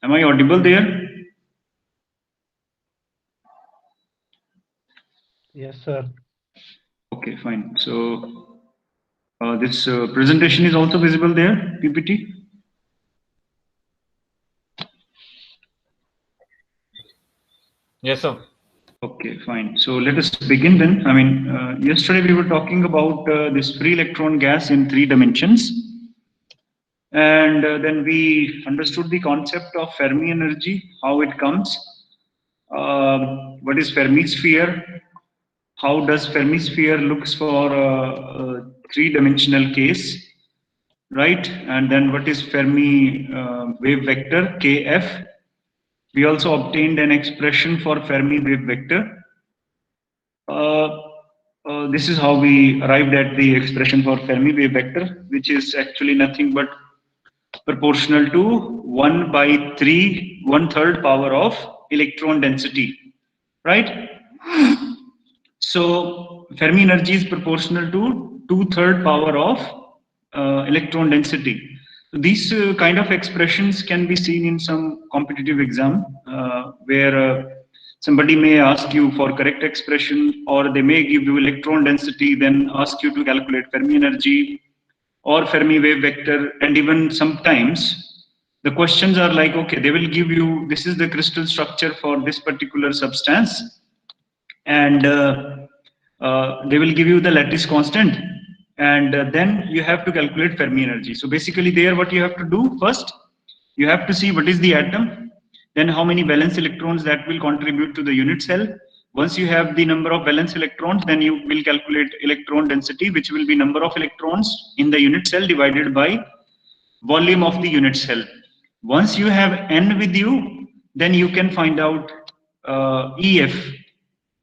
Am I audible there? Yes, sir. Okay, fine. So this presentation is also visible there, PPT? Yes, sir. Okay, fine. So let us begin then. I mean, yesterday we were talking about this free electron gas in 3 dimensions. And then we understood the concept of Fermi energy, how it comes, what is Fermi sphere, how does Fermi sphere looks for a 3 dimensional case, right? And then what is Fermi wave vector, KF. We also obtained an expression for Fermi wave vector. This is how we arrived at the expression for Fermi wave vector, which is actually nothing but proportional to 1 by 3, 1/3 power of electron density, right? So Fermi energy is proportional to 2/3 power of electron density. So these kind of expressions can be seen in some competitive exam where somebody may ask you for correct expression, or they may give you electron density, then ask you to calculate Fermi energy or Fermi wave vector, and even sometimes the questions are like, okay, they will give you, this is the crystal structure for this particular substance, and they will give you the lattice constant, and then you have to calculate Fermi energy. So basically there what you have to do first, you have to see what is the atom, then how many valence electrons that will contribute to the unit cell. Once you have the number of valence electrons, then you will calculate electron density, which will be number of electrons in the unit cell divided by volume of the unit cell. Once you have n with you, then you can find out EF,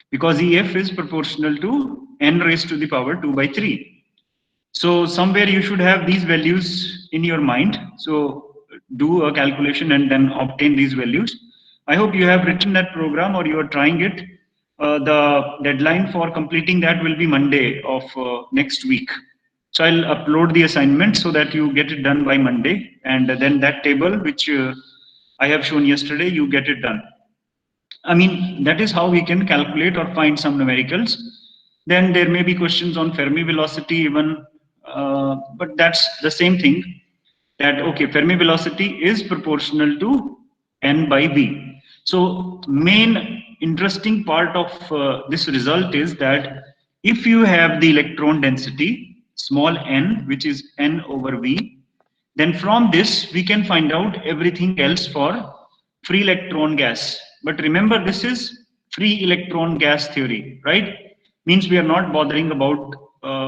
because EF is proportional to n raised to the power 2 by 3. So somewhere you should have these values in your mind. So do a calculation and then obtain these values. I hope you have written that program or you are trying it. The deadline for completing that will be Monday of next week. So I'll upload the assignment so that you get it done by Monday, and then that table which I have shown yesterday, you get it done. I mean, that is how we can calculate or find some numericals. Then there may be questions on Fermi velocity even, but that's the same thing, that, okay, Fermi velocity is proportional to n by v. So main interesting part of this result is that if you have the electron density, small n, which is n over v, then from this we can find out everything else for free electron gas. But remember, this is free electron gas theory, right? Means we are not bothering about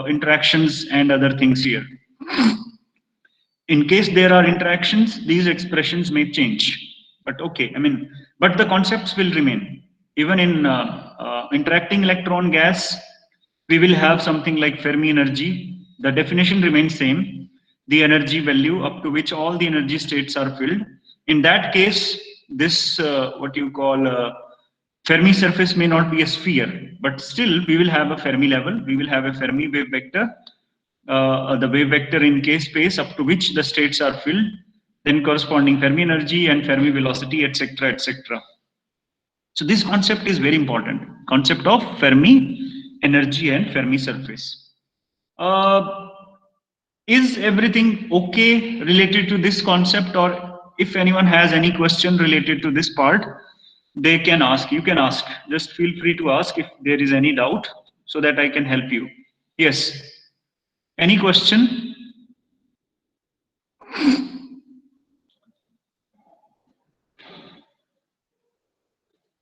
interactions and other things here. In case there are interactions, these expressions may change. But okay, I mean, but the concepts will remain. Even in interacting electron gas, we will have something like Fermi energy. The definition remains same. The energy value up to which all the energy states are filled. In that case, this what you call Fermi surface may not be a sphere, but still we will have a Fermi level. We will have a Fermi wave vector, the wave vector in k space up to which the states are filled, then corresponding Fermi energy and Fermi velocity, etc., etc. So this concept is very important. Concept of Fermi energy and Fermi surface. Is everything okay related to this concept, or if anyone has any question related to this part, they can ask. You can ask. Just feel free to ask if there is any doubt so that I can help you. Yes. Any question?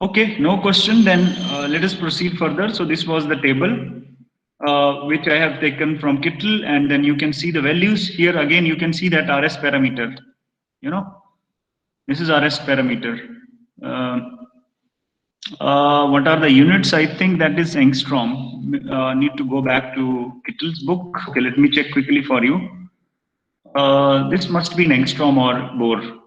Okay, no question. Then let us proceed further. So this was the table which I have taken from Kittel, and then you can see the values here. Again, you can see that RS parameter. You know, this is RS parameter. What are the units? I think that is angstrom. Need to go back to Kittel's book. Okay, let me check quickly for you. This must be an angstrom or Bohr.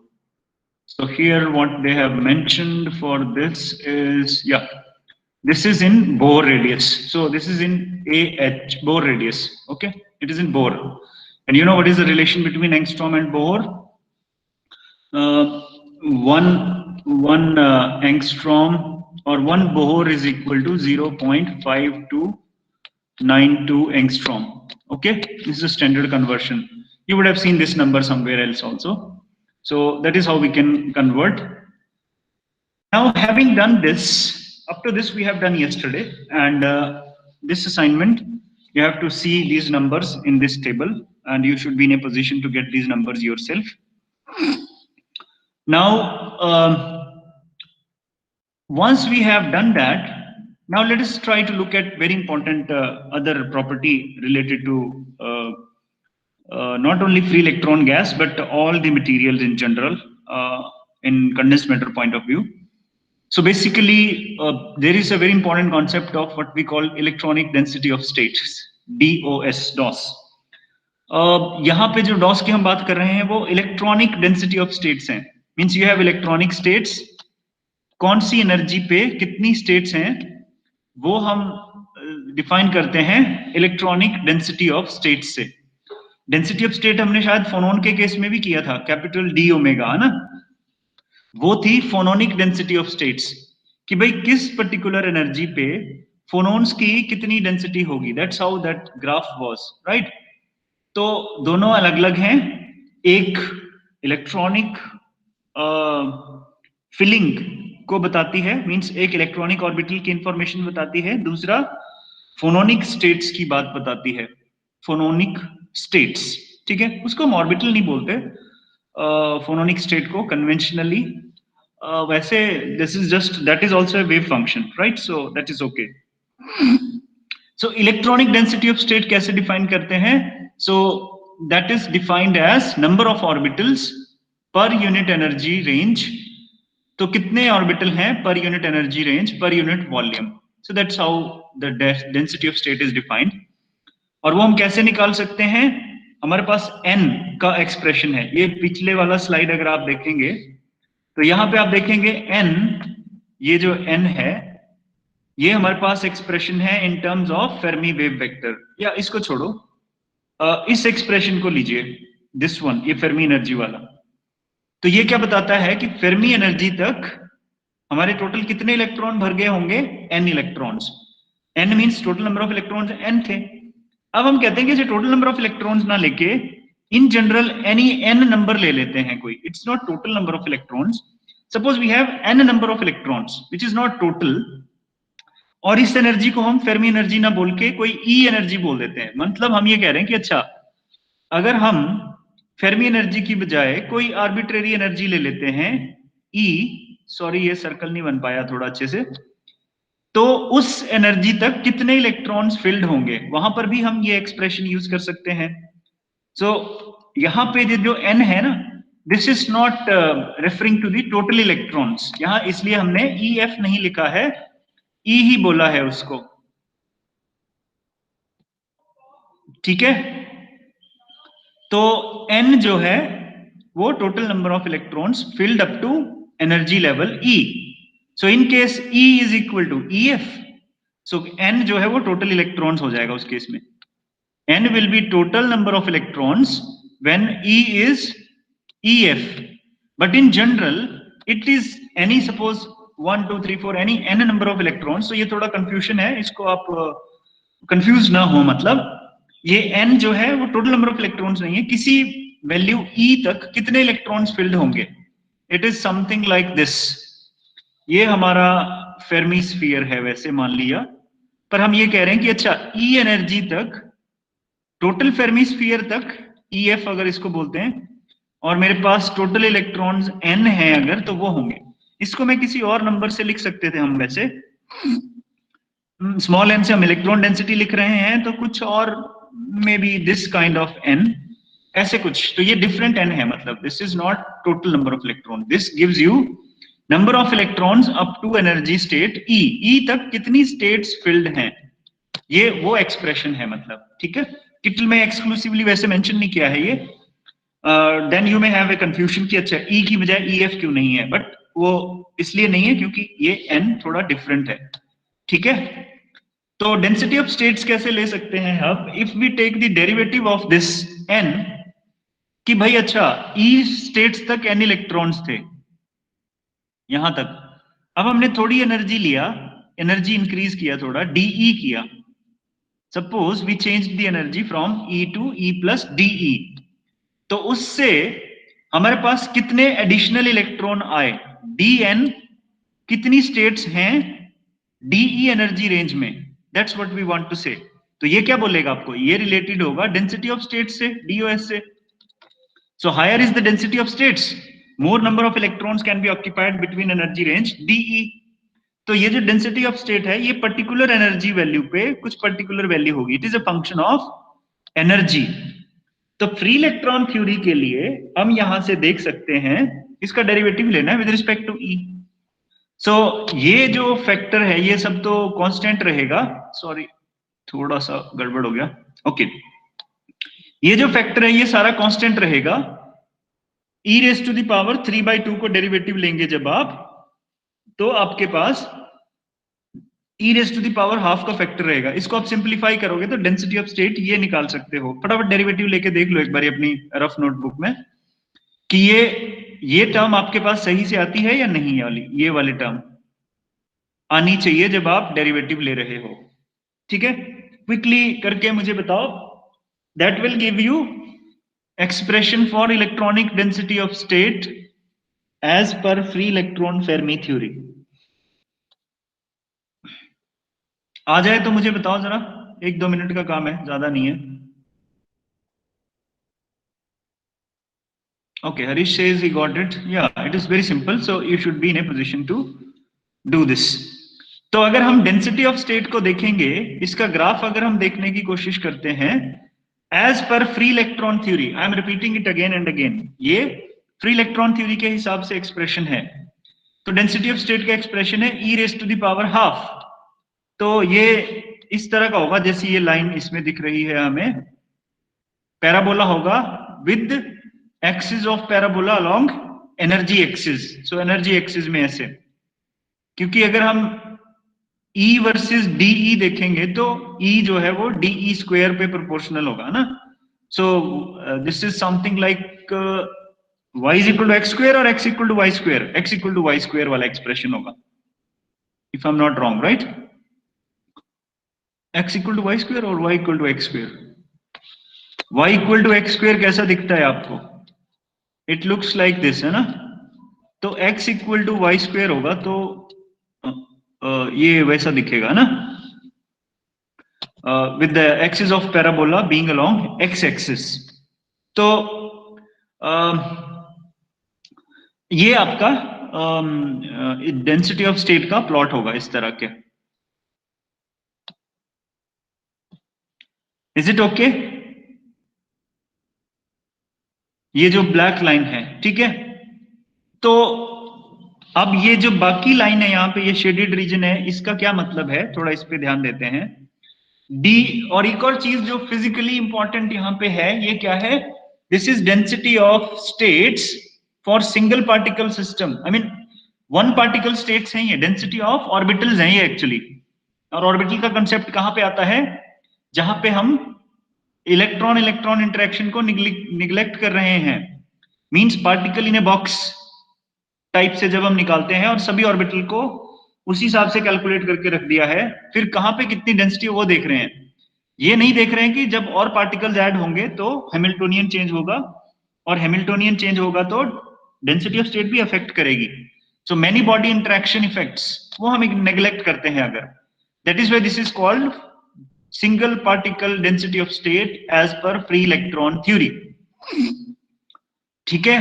So here what they have mentioned for this is, yeah, this is in Bohr radius. So this is in AH, Bohr radius, okay? It is in Bohr. And you know what is the relation between angstrom and Bohr? one angstrom or 1 Bohr is equal to 0.5292 angstrom. Okay, this is a standard conversion. You would have seen this number somewhere else also. So that is how we can convert. Now, having done this, up to this we have done yesterday, and this assignment, you have to see these numbers in this table, and you should be in a position to get these numbers yourself. Now, once we have done that, now let us try to look at very important other property related to not only free electron gas, but all the materials in general in condensed matter point of view. So basically, there is a very important concept of what we call electronic density of states, DOS, DOS. यहाँ पे जो DOS की हम बात कर रहे हैं वो इलेक्ट्रॉनिक डेंसिटी ऑफ स्टेट्स हैं. Means you have electronic states, कौन सी एनर्जी पे कितनी स्टेट्स हैं वो हम डिफाइन करते हैं इलेक्ट्रॉनिक डेंसिटी ऑफ स्टेट्स से. डेंसिटी ऑफ स्टेट हमने शायद फोनोन के केस में भी किया था, कैपिटल D ओमेगा, है ना. वो थी फोनोनिक डेंसिटी ऑफ स्टेट्स, कि भाई किस पर्टिकुलर एनर्जी पे फोनोन्स की कितनी डेंसिटी होगी. That's how that graph was, right. तो दोनों अलग अलग हैं. एक इलेक्ट्रॉनिक फिलिंग को बताती है, मींस एक इलेक्ट्रॉनिक ऑर्बिटल की इंफॉर्मेशन बताती है. दूसरा फोनोनिक स्टेट्स की बात बताती है, फोनोनिक स्टेट्स. ठीक है, उसको हम ऑर्बिटल नहीं बोलते फोनोनिक स्टेट को कन्वेंशनली. वैसे this is just, that is also a wave function, right. So that is okay. So electronic density of state कैसे डिफाइन करते हैं? So that is defined as number of orbitals per unit energy range. तो कितने orbital हैं per unit energy range per unit volume. So that's how the density of state is defined. और वो हम कैसे निकाल सकते हैं? हमारे पास n का एक्सप्रेशन है. ये पिछले वाला स्लाइड अगर आप देखेंगे तो यहाँ पे आप देखेंगे n, ये जो n है ये हमारे पास एक्सप्रेशन है in terms of Fermi wave vector. या इसको छोड़ो, इस एक्सप्रेशन को लीजिए, दिस वन, ये फेर्मी एनर्जी वाला. तो ये क्या बताता है कि फेर्मी एनर्जी तक हमारे टोटल कितने इलेक्ट्रॉन भर गए होंगे? n electrons. n means total number of electrons n थे. अब हम कहते हैं कि टोटल नंबर ऑफ इलेक्ट्रॉन्स ना लेके in general any n number ले लेते हैं कोई. It's not total number of electrons. Suppose we have n number of electrons which is not total, और इस एनर्जी को हम फेर्मी एनर्जी ना बोल के कोई E एनर्जी बोल देते हैं. मतलब हम ये कह रहे हैं कि अच्छा, अगर हम फेर्मी एनर्जी की बजाय कोई आर्बिट्रेरी एनर्जी ले लेते हैं E, सॉरी ये सर्कल नहीं बन पाया थोड़ा अच्छे से, तो उस एनर्जी तक कितने इलेक्ट्रॉन्स फिल्ड होंगे, वहां पर भी हम ये एक्सप्रेशन यूज कर सकते हैं. सो यहाँ पे जो n है ना, this is not referring to the total electrons. यहाँ इसलिए हमने EF नहीं लिखा है, E ही बोला है उसको. ठीक है, तो n जो है वो total number of electrons filled up to energy level E. So in case E is equal to EF, so N जो है वो total electrons हो जाएगा उस केस में. N will be total number of electrons when E is EF. But in general, it is any suppose 1, 2, 3, 4 any n number of electrons. So ये थोड़ा confusion है, इसको आप confuse ना हो. मतलब ये N जो है वो total number of electrons नहीं है, किसी value E तक कितने electrons filled होंगे. It is something like this. ये हमारा फेर्मी स्फीयर है वैसे मान लिया, पर हम ये कह रहे हैं कि अच्छा E एनर्जी तक, टोटल फेर्मी स्फीयर तक EF अगर इसको बोलते हैं, और मेरे पास टोटल इलेक्ट्रॉन्स n है अगर, तो वो होंगे. इसको मैं किसी और नंबर से लिख सकते थे हम. वैसे स्मॉल n से हम इलेक्ट्रॉन डेंसिटी लिख रहे हैं, तो कुछ और maybe this kind of n, ऐसे कुछ. तो ये डिफरेंट n है, मतलब this is not total number of electron. This gives you number of electrons up to energy state E. E तक कितनी स्टेट्स फिल्ड हैं, ये वो एक्सप्रेशन है. मतलब ठीक है, टिटल में एक्सक्लूसिवली वैसे मेंशन नहीं किया है ये. Then you may have a confusion कि अच्छा E की बजाय EF क्यों नहीं है, बट वो इसलिए नहीं है क्योंकि ये n थोड़ा डिफरेंट है. ठीक है, तो डेंसिटी ऑफ स्टेट्स कैसे ले सकते हैं अब? If we take the derivative of this n, कि भाई अच्छा E स्टेट्स तक n इलेक्ट्रॉन्स थे, यहां तक। अब हमने थोड़ी एनर्जी लिया, एनर्जी इंक्रीज किया, थोड़ा डीई किया। Suppose we change the energy from E to E plus D E, तो उससे हमारे पास कितने एडिशनल इलेक्ट्रॉन आए, डी एन कितनी स्टेट्स हैं डीई एनर्जी रेंज में, that's what we want to say. तो ये क्या बोलेगा आपको, ये रिलेटेड होगा डेंसिटी ऑफ स्टेट्स से, डीओएस से। So higher is the density of states, more number of electrons can be occupied between energy range DE. तो ये जो डेंसिटी ऑफ स्टेट है, ये पर्टिकुलर एनर्जी वैल्यू पे कुछ पर्टिकुलर वैल्यू होगी, it is a function of energy. तो free electron theory के लिए हम यहां से देख सकते हैं, इसका डेरिवेटिव लेना है विद रिस्पेक्ट टू ई। सो ये जो फैक्टर है ये सब तो कांस्टेंट रहेगा, सॉरी थोड़ा सा गड़बड़ हो गया, ओके। ये जो फैक्टर है ये सारा कांस्टेंट रहेगा। e raise to the power 3/2 को डेरिवेटिव लेंगे जब आप, तो आपके पास e raise to the power half का फैक्टर रहेगा। इसको आप सिंप्लीफाई करोगे तो डेंसिटी ऑफ स्टेट ये निकाल सकते हो। फटाफट डेरिवेटिव लेके देख लो एक बार अपनी रफ नोटबुक में कि ये टर्म आपके पास सही से आती है या नहीं, ये वाली टर्म आनी चाहिए जब आप डेरिवेटिव ले रहे हो। ठीक है, क्विकली करके मुझे बताओ। That will give you expression for electronic density of state as per free electron Fermi theory। आ जाए तो मुझे बताओ जरा, 1-2 मिनट का काम है, ज्यादा नहीं है। Okay, Harish says he got it. Yeah, it is very simple, so you should be in a position to do this। तो अगर हम डेंसिटी ऑफ स्टेट को देखेंगे, इसका ग्राफ अगर हम देखने की कोशिश करते हैं as per free electron theory, I am repeating it again and again, ये फ्री इलेक्ट्रॉन थ्योरी के हिसाब से एक्सप्रेशन है। तो डेंसिटी ऑफ स्टेट का एक्सप्रेशन है e raise to the power half. तो ये इस तरह का होगा जैसे ये लाइन इसमें दिख रही है हमें, पैराबोला होगा with axis of parabola along energy axis. So energy axis में ऐसे, क्योंकि अगर हम E वर्सेस DE देखेंगे तो E जो है वो DE स्क्वायर पे प्रोपोर्शनल होगा ना। So this is something like y is equal to X square और x equal to Y square, x equal to Y square वाला एक्सप्रेशन होगा, if I am not wrong, right. x equal to Y square और y equal to X square. y equal to X square कैसा दिखता है आपको, it looks like this, है ना। तो x equal to Y square होगा तो ये वैसा दिखेगा ना, with the axis of parabola being along x axis। तो ये आपका डेंसिटी ऑफ स्टेट का प्लॉट होगा इस तरह के। Is it okay? ये जो ब्लैक लाइन है, ठीक है। तो अब ये जो बाकी लाइन है यहाँ पे, ये शेडेड रीजन है, इसका क्या मतलब है, थोड़ा इस पे ध्यान देते हैं। डी, और एक और चीज जो फिजिकली इंपॉर्टेंट यहाँ पे है, ये क्या है, this is density of states for single particle system. I mean one particle states हैं ये, डेंसिटी ऑफ ऑर्बिटल्स हैं ये एक्चुअली। और ऑर्बिटल का कंसेप्ट कहाँ पे आता है, जहां पे हम इलेक्ट्रॉन इलेक्ट्रॉन इंटरेक्शन को निग्लेक्ट कर रहे हैं, means particle in a box type से जब हम निकालते हैं और सभी ऑर्बिटल को उसी हिसाब से कैलकुलेट करके रख दिया है, फिर कहां पे कितनी डेंसिटी वो देख रहे हैं। ये नहीं देख रहे हैं कि जब और पार्टिकल्स ऐड होंगे तो हैमिल्टोनियन चेंज होगा, और हैमिल्टोनियन चेंज होगा तो डेंसिटी ऑफ स्टेट भी अफेक्ट करेगी। So many body interaction effects वो हम नेग्लेक्ट करते हैं अगर, that is why this is called single particle density of state as per free electron theory. ठीक है,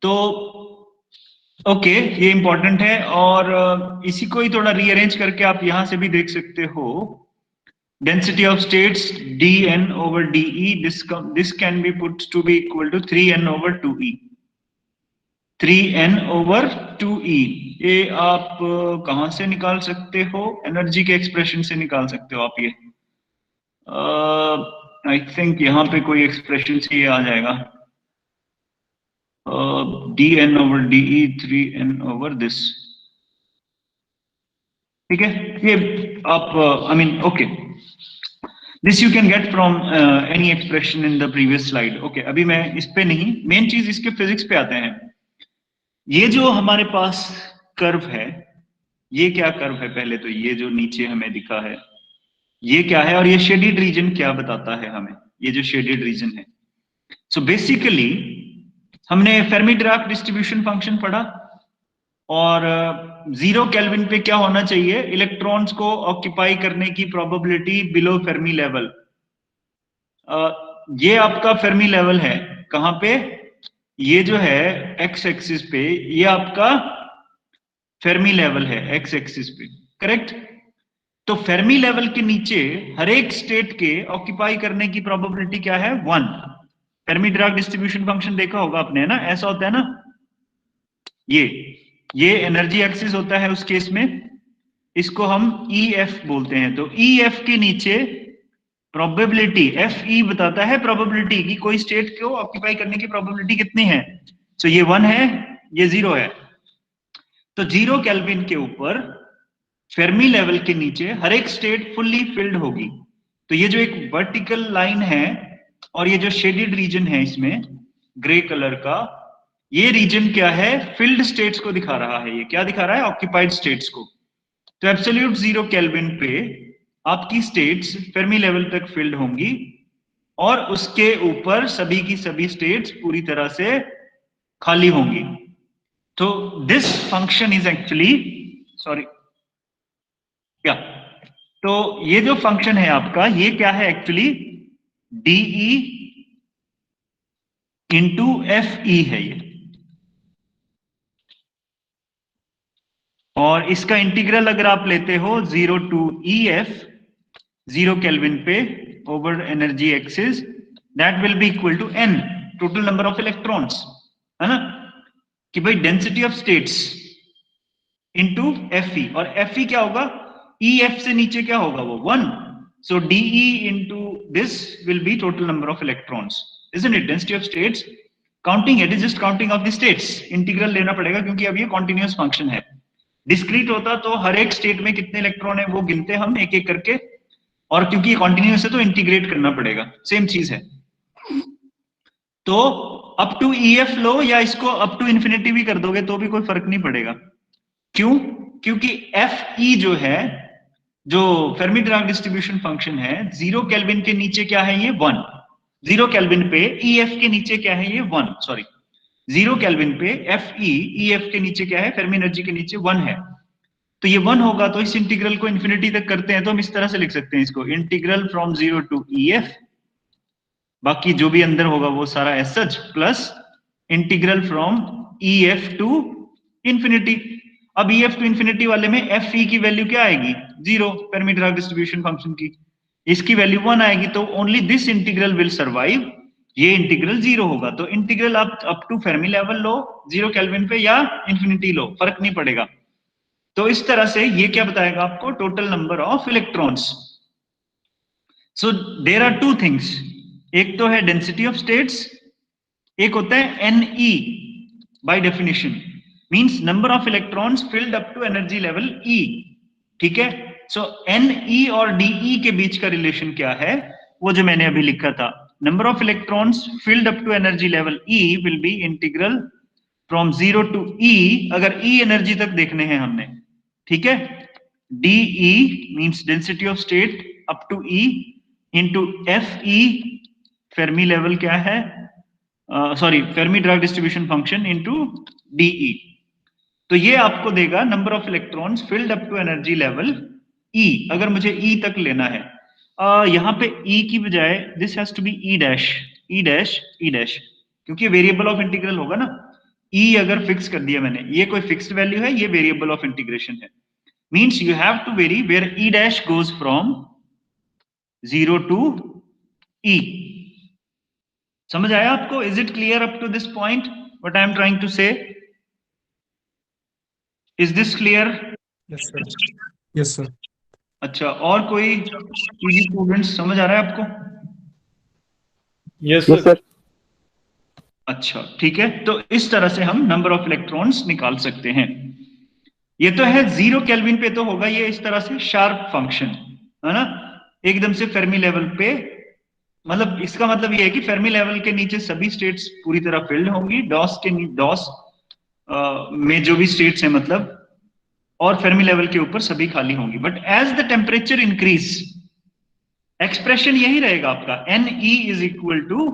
तो ओके, ये इंपॉर्टेंट है। और इसी को ही थोड़ा रीअरेंज करके आप यहां से भी देख सकते हो, density of states dn over de, this can be put to be equal to 3n over 2e, 3n over 2e। ये आप कहां से निकाल सकते हो, एनर्जी के एक्सप्रेशन से निकाल सकते हो आप ये। आई थिंक यहाँ पे कोई एक्सप्रेशन से ये आ जाएगा, dn over de 3n over this। ठीक है, ये आप I mean okay, this you can get from any expression in the previous slide. Okay, अभी मैं इस पे नहीं, मेन चीज इसके फिजिक्स पे आते हैं। ये जो हमारे पास कर्व है, ये क्या कर्व है? पहले तो ये जो नीचे हमें दिखा है ये क्या है, और ये शेडेड रीजन क्या बताता है हमें, ये जो शेडेड रीजन है। सो बेसिकली हमने फेर्मी डिराक डिस्ट्रीब्यूशन फंक्शन पढ़ा, और 0 केल्विन पे क्या होना चाहिए, इलेक्ट्रॉन्स को ऑक्यूपाई करने की प्रोबेबिलिटी बिलो फेर्मी लेवल। ये आपका फेर्मी लेवल है कहां पे, ये जो है एक्स एक्सिस पे, ये आपका फेर्मी लेवल है एक्स एक्सिस पे, करेक्ट। तो फेर्मी लेवल के नीचे हर एक स्टेट के ऑक्यूपाई करने की प्रोबेबिलिटी क्या है, 1। फेर्मी डिराक डिस्ट्रीब्यूशन फंक्शन देखा होगा आपने, है ना, ऐसा होता है ना, ये एनर्जी एक्सिस होता है उस केस में, इसको हम EF बोलते हैं। तो EF के नीचे प्रोबेबिलिटी, FE बताता है प्रोबेबिलिटी कि कोई स्टेट को ऑक्यूपाई करने की प्रोबेबिलिटी कितनी है। तो ये 1 है, ये 0 है। तो 0 केल्विन के ऊपर फेर्मी लेवल के नीचे हर एक स्टेट फुल्ली फिल्ड होगी। तो ये जो एक वर्टिकल लाइन है और ये जो शेडेड रीजन है इसमें ग्रे कलर का, ये रीजन क्या है, फिल्ड स्टेट्स को दिखा रहा है। ये क्या दिखा रहा है, ऑक्यूपाइड स्टेट्स को। तो एब्सोल्यूट 0 केल्विन पे आपकी स्टेट्स फेर्मी लेवल तक फिल्ड होंगी, और उसके ऊपर सभी की सभी स्टेट्स पूरी तरह से खाली होंगी। तो this function is actually, sorry, क्या, तो ये जो फंक्शन है आपका, ये क्या है एक्चुअली, DE इंटू FE है ये, और इसका इंटीग्रल अगर आप लेते हो 0 to EF 0 केल्विन पे over energy axis, that will be equal to N, total number of electrons, है ना, कि भाई density of states into FE, और FE क्या होगा, EF से नीचे क्या होगा, वो 1। सो DE into this will be total number of electrons, isn't it, density of states, counting it is just counting of the states. Integral लेना पड़ेगा क्योंकि अब ये कॉन्टिन्यूअस फंक्शन है। डिस्क्रीट होता तो हर एक स्टेट में कितने इलेक्ट्रॉन है वो गिनते हम एक एक करके, और क्योंकि ये कॉन्टिन्यूअस है तो इंटीग्रेट करना पड़ेगा, सेम चीज है। तो अप टू EF लो या इसको अप टू इंफिनिटी भी कर दोगे तो भी कोई फर्क नहीं पड़ेगा। क्यों, क्योंकि FE जो है, जो फेर्मी डिराक डिस्ट्रीब्यूशन फंक्शन है, 0 केल्विन के नीचे क्या है, ये 1। 0 केल्विन पे EF के नीचे क्या है, ये 1, सॉरी, 0 केल्विन पे FE EF के नीचे क्या है, फेर्मी एनर्जी के नीचे 1 है। तो ये 1 होगा, तो इस इंटीग्रल को इंफिनिटी तक करते हैं तो हम इस तरह से लिख सकते हैं इसको, इंटीग्रल फ्रॉम 0 टू EF, बाकी जो भी अंदर होगा वो सारा as such, plus integral from EF to infinity. अब EF टू इंफिनिटी वाले में FE की वैल्यू क्या आएगी, 0, फेर्मी डिराक डिस्ट्रीब्यूशन फंक्शन की, इसकी वैल्यू 1 आएगी। तो only this integral will survive, ये इंटीग्रल 0 होगा। तो इंटीग्रल आप अप टू फेर्मी लेवल लो 0 केल्विन पे या इंफिनिटी लो, फर्क नहीं पड़ेगा। तो इस तरह से ये क्या बताएगा आपको, total number of electrons. So there are two things, एक तो है डेंसिटी ऑफ स्टेट्स, एक होता है NE by definition, means number of electrons filled up to energy level E, ठीक है। सो NE और DE के बीच का रिलेशन क्या है, वो जो मैंने अभी लिखा था, number of electrons filled up to energy level E will be integral from 0 to E, अगर E एनर्जी तक देखने हैं हमने, ठीक है। DE means density of state up to E into FE, Fermi level क्या है, sorry Fermi Dirac distribution function into DE। तो ये आपको देगा number of electrons filled up to energy level E, अगर मुझे E तक लेना है। यहाँ पे E की बजाय this has to be E dash, E dash, E dash, क्योंकि वेरिएबल ऑफ इंटीग्रल होगा ना। E अगर फिक्स कर दिया मैंने, ये कोई फिक्स्ड वैल्यू है, ये वेरिएबल ऑफ इंटीग्रेशन है, means you have to vary where E dash goes from 0 to E। समझ आया आपको, is it clear up to this point what I am trying to say, is this clear? Yes sir, yes sir. अच्छा, और कोई students समझ आ रहा है आपको? Yes sir. अच्छा ठीक है, तो इस तरह से हम नंबर ऑफ इलेक्ट्रॉन्स निकाल सकते हैं। ये तो है 0 केल्विन पे तो होगा ये इस तरह से शार्प फंक्शन, है ना, एकदम से फेर्मी लेवल पे, मतलब इसका मतलब ये है कि फेर्मी लेवल के नीचे सभी स्टेट्स पूरी तरह फिल्ड होंगी, डॉस में जो भी स्टेट्स हैं, मतलब और फेर्मी लेवल के ऊपर सभी खाली होंगी। But as the temperature increase, expression यही रहेगा आपका, Ne is equal to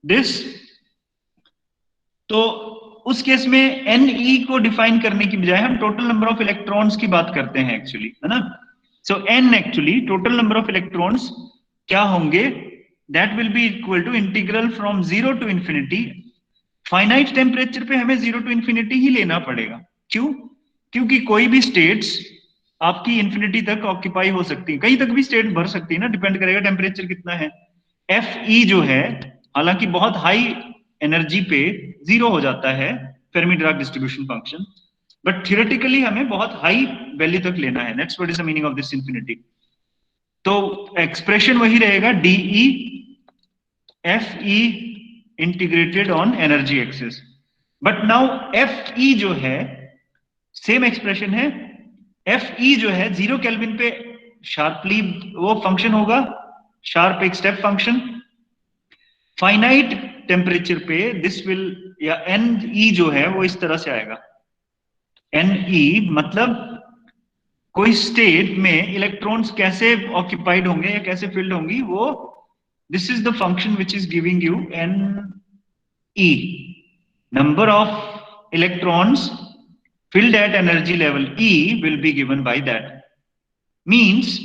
this. तो उस केस में Ne को डिफाइन करने की बजाय हम टोटल नंबर ऑफ इलेक्ट्रॉन्स की बात करते हैं एक्चुअली, है ना। So N actually total number of electrons क्या होंगे, that will be equal to integral from 0 to infinity. Finite temperature पे हमें 0 टू इंफिनिटी ही लेना पड़ेगा। क्यों? क्योंकि कोई भी स्टेट्स आपकी इंफिनिटी तक ऑक्यूपाई हो सकती है, कहीं तक भी स्टेट भर सकती है ना, डिपेंड करेगा टेम्परेचर कितना है। Fe जो है हालांकि बहुत हाई एनर्जी पे 0 हो जाता है Fermi Dirac distribution function, but theoretically हमें बहुत हाई वैल्यू तक लेना है। That's what is the meaning of this infinity. तो एक्सप्रेशन वही रहेगा, DE Fe integrated on energy axis. But now Fe जो है सेम एक्सप्रेशन है। Fe जो है 0 केल्विन पे शार्पली वो फंक्शन होगा, शार्प एक स्टेप फंक्शन। फाइनाइट टेम्परेचर पे दिस विल, या Ne जो है वो इस तरह से आएगा। Ne मतलब कोई स्टेट में इलेक्ट्रॉन्स कैसे ऑक्यूपाइड होंगे या कैसे फिल्ड होंगी, वो this is the function which is giving you Ne, number of electrons filled at energy level E will be given by that. Means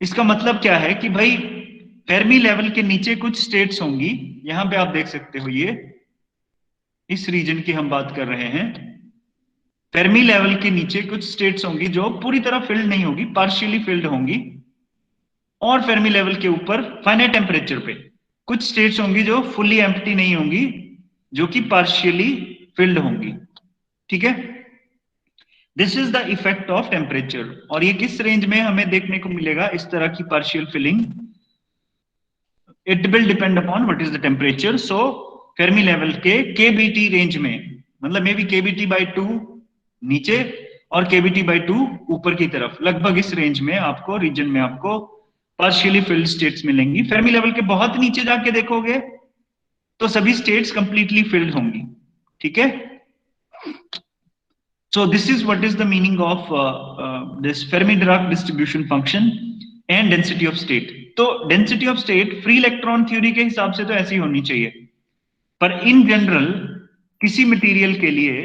इसका मतलब क्या है कि भाई फेर्मी लेवल के नीचे कुछ स्टेट्स होंगी, यहां पे आप देख सकते हो, ये इस रीजन की हम बात कर रहे हैं। फेर्मी लेवल के नीचे कुछ स्टेट्स होंगी जो पूरी तरह फिल्ड नहीं होगी, पार्शियली फिल्ड होंगी। और फेर्मी लेवल के ऊपर फाइनाइट टेम्परेचर पे कुछ स्टेट्स होंगी जो फुल्ली एम्प्टी नहीं होंगी, जो कि पार्शियली फिल्ड होंगी। ठीक है, this is the effect of temperature. और ये किस रेंज में हमें देखने को मिलेगा इस तरह की partial filling? It will depend upon what is the temperature. So Fermi level के KBT रेंज में, मतलब मे बी KBT/2 नीचे और KBT/2 ऊपर की तरफ, लगभग इस रेंज में आपको रीजन में आपको पार्शियली फिल्ड स्टेट्स मिलेंगी। फेर्मी लेवल के बहुत नीचे जाके देखोगे तो सभी स्टेट्स कंप्लीटली फिल्ड होंगी। ठीक है, so this is what is the meaning of this Fermi Dirac distribution function and density of state. तो density of state free electron theory के हिसाब से तो ऐसी होनी चाहिए, पर इन जनरल किसी मटेरियल के लिए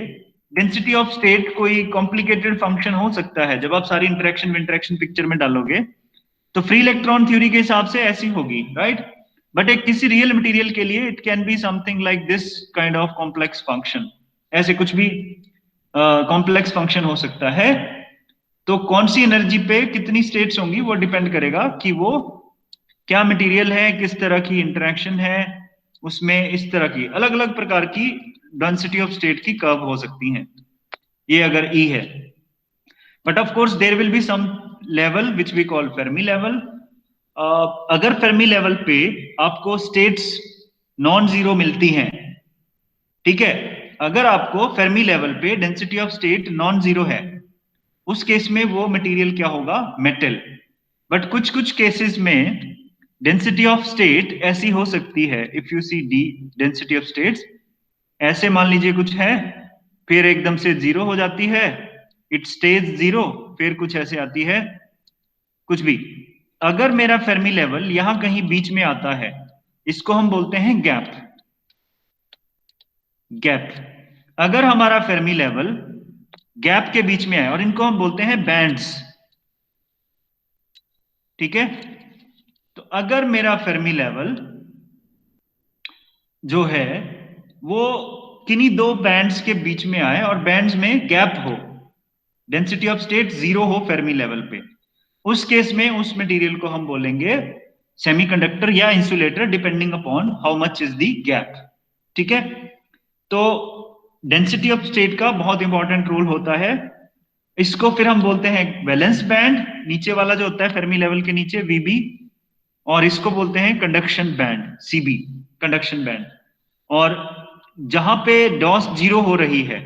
डेंसिटी ऑफ स्टेट कोई कॉम्प्लिकेटेड फंक्शन हो सकता है। जब आप सारी इंटरेक्शन पिक्चर में डालोगे तो फ्री इलेक्ट्रॉन थ्योरी के हिसाब से ऐसी होगी, राइट। बट एक किसी रियल मटेरियल के लिए it can be something like this kind of complex function, ऐसे कुछ भी कॉम्प्लेक्स फंक्शन हो सकता है। तो कौन सी एनर्जी पे कितनी स्टेट्स होंगी वो डिपेंड करेगा कि वो क्या मटेरियल है, किस तरह की इंटरेक्शन है, उसमें इस तरह की अलग अलग प्रकार की डेंसिटी ऑफ स्टेट की कर्व हो सकती हैं, ये अगर E है। But of course there will be some level which we call Fermi level. अगर फेर्मी लेवल पे आपको स्टेट्स नॉन जीरो मिलती हैं, ठीक है, अगर आपको फेर्मी लेवल पे density of state non zero है, उस केस में वो मटेरियल क्या होगा? मेटल। बट कुछ कुछ केसेस में डेंसिटी ऑफ स्टेट ऐसी हो सकती है, if you see the density of states, ऐसे मान लीजिए कुछ है, फिर एकदम से जीरो हो जाती है, इट स्टेज जीरो, फिर कुछ ऐसे आती है, कुछ भी। अगर मेरा फेर्मी लेवल यहां कहीं बीच में आता है, इसको हम बोलते हैं गैप। गैप, अगर हमारा फेर्मी लेवल गैप के बीच में है, और इनको हम बोलते हैं बैंड्स, ठीक है। तो अगर मेरा फेर्मी लेवल जो है वो किन्हीं दो बैंड्स के बीच में आए और बैंड्स में गैप हो, डेंसिटी ऑफ स्टेट जीरो हो फेर्मी लेवल पे, उस केस में उस मटेरियल को हम बोलेंगे सेमीकंडक्टर या insulator, depending upon how much is the gap. ठीक है, तो डेंसिटी ऑफ स्टेट का बहुत इंपॉर्टेंट रोल होता है। इसको फिर हम बोलते हैं वैलेंस बैंड, नीचे वाला जो होता है फेर्मी लेवल के नीचे VB, और इसको बोलते हैं conduction band, CB, conduction band. और जहां पे डॉस जीरो हो रही है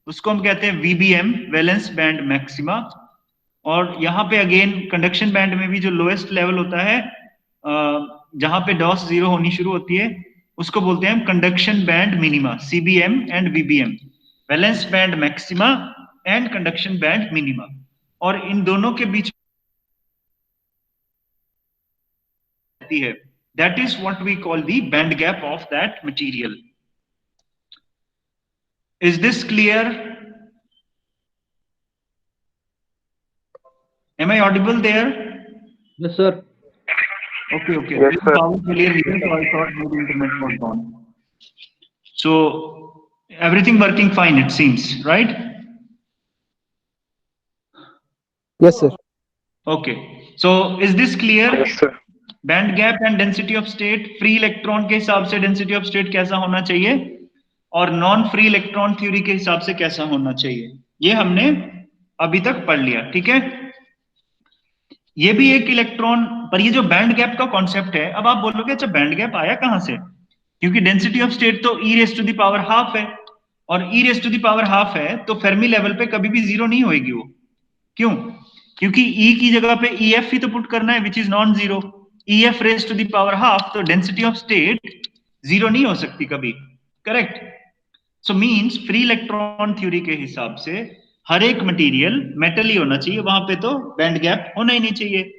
उसको हम कहते हैं VBM, वैलेंस बैंड मैक्सिमा। और यहाँ पे अगेन कंडक्शन बैंड में भी जो लोएस्ट लेवल होता है, जहां पे डॉस जीरो होनी शुरू होती है, उसको बोलते हैं conduction band minima, CBM and VBM, valence band maxima and conduction band minima, और इन दोनों के बीच है, that is what we call the band gap of that material. Is this clear? Am I audible there? Yes, sir. Okay, okay. Yes, sir. Power failure here, so I thought maybe internet was gone. So everything working fine, it seems, right? Yes, sir. Okay. So is this clear? Yes, sir. Band gap and density of state, free electron के हिसाब से density of state कैसा होना चाहिए और non free electron theory के हिसाब से कैसा होना चाहिए, ये हमने अभी तक पढ़ लिया, ठीक है। ये भी एक इलेक्ट्रॉन पर, ये जो बैंड गैप का कॉन्सेप्ट है, अब आप बोलोगे अच्छा बैंड गैप आया कहां से, क्योंकि डेंसिटी ऑफ स्टेट तो e raise to the power half है, और e raise to the power half है तो फेर्मी लेवल पे कभी भी जीरो नहीं होगी वो। क्यों? क्योंकि e की जगह पे ef ही तो पुट करना है, which is non zero. ef raise to the power half, तो डेंसिटी ऑफ स्टेट जीरो नहीं हो सकती कभी, correct. So means free electron theory के हिसाब से हर एक मटेरियल मेटल ही होना चाहिए, वहां पे तो बैंड गैप होना ही नहीं चाहिए।